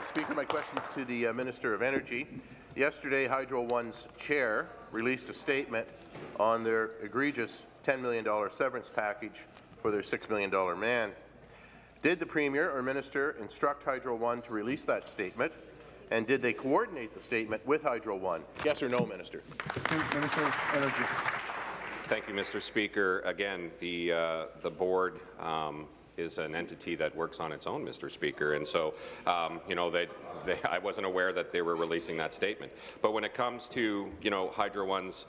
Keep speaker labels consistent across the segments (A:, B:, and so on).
A: Speaker, my questions to the Minister of Energy. Yesterday, Hydro One's chair released a statement on their egregious $10 million severance package for their $6 million man. Did the Premier or Minister instruct Hydro One to release that statement, and did they coordinate the statement with Hydro One? Yes or no, Minister?
B: Minister of Energy.
C: Thank you, Mr. Speaker. Again, the board is an entity that works on its own, Mr. Speaker, and so I wasn't aware that they were releasing that statement. But when it comes to Hydro One's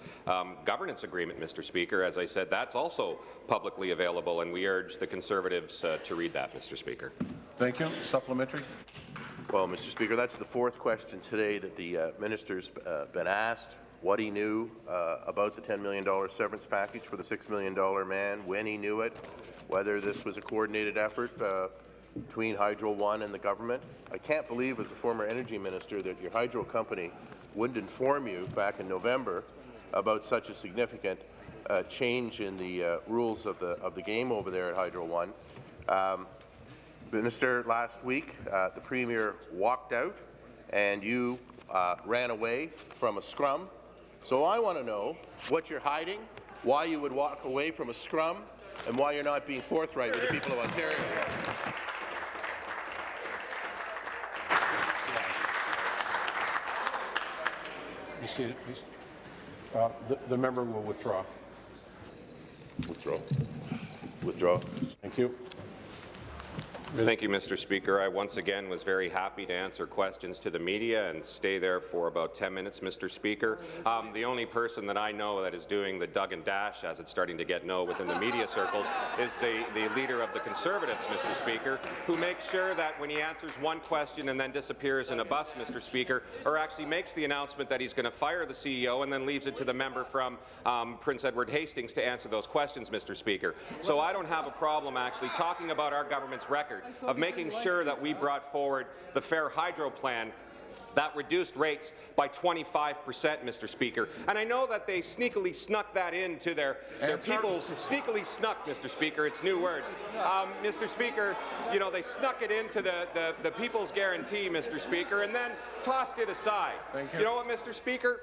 C: governance agreement, Mr. Speaker, as I said, that's also publicly available, and we urge the Conservatives to read that, Mr. Speaker.
B: Thank you. Supplementary.
A: Well, Mr. Speaker, that's the fourth question today that the minister's been asked. What he knew about the $10 million severance package for the $6 million man, when he knew it, whether this was a coordinated effort between Hydro One and the government. I can't believe, as a former energy minister, that your hydro company wouldn't inform you back in November about such a significant change in the rules of the game over there at Hydro One. Minister, last week the Premier walked out and you ran away from a scrum. So I want to know what you're hiding, why you would walk away from a scrum, and why you're not being forthright with the people of Ontario.
B: Be seated, please. The member will withdraw.
A: Withdraw. Withdraw.
B: Thank you.
C: Thank you, Mr. Speaker. I once again was very happy to answer questions to the media and stay there for about 10 minutes, Mr. Speaker. The only person that I know that is doing the dug and dash, as it's starting to get known within the media circles, is the leader of the Conservatives, Mr. Speaker, who makes sure that when he answers one question and then disappears in a bus, Mr. Speaker, or actually makes the announcement that he's going to fire the CEO and then leaves it to the member from Prince Edward Hastings to answer those questions, Mr. Speaker. So I don't have a problem actually talking about our government's record of making sure that we brought forward the Fair Hydro Plan that reduced rates by 25%, Mr. Speaker. And I know that they sneakily snuck that into their people, sneakily snuck, Mr. Speaker, it's new words. Mr. Speaker, they snuck it into the People's Guarantee, Mr. Speaker, and then tossed it aside.
B: Thank you.
C: You know what, Mr. Speaker?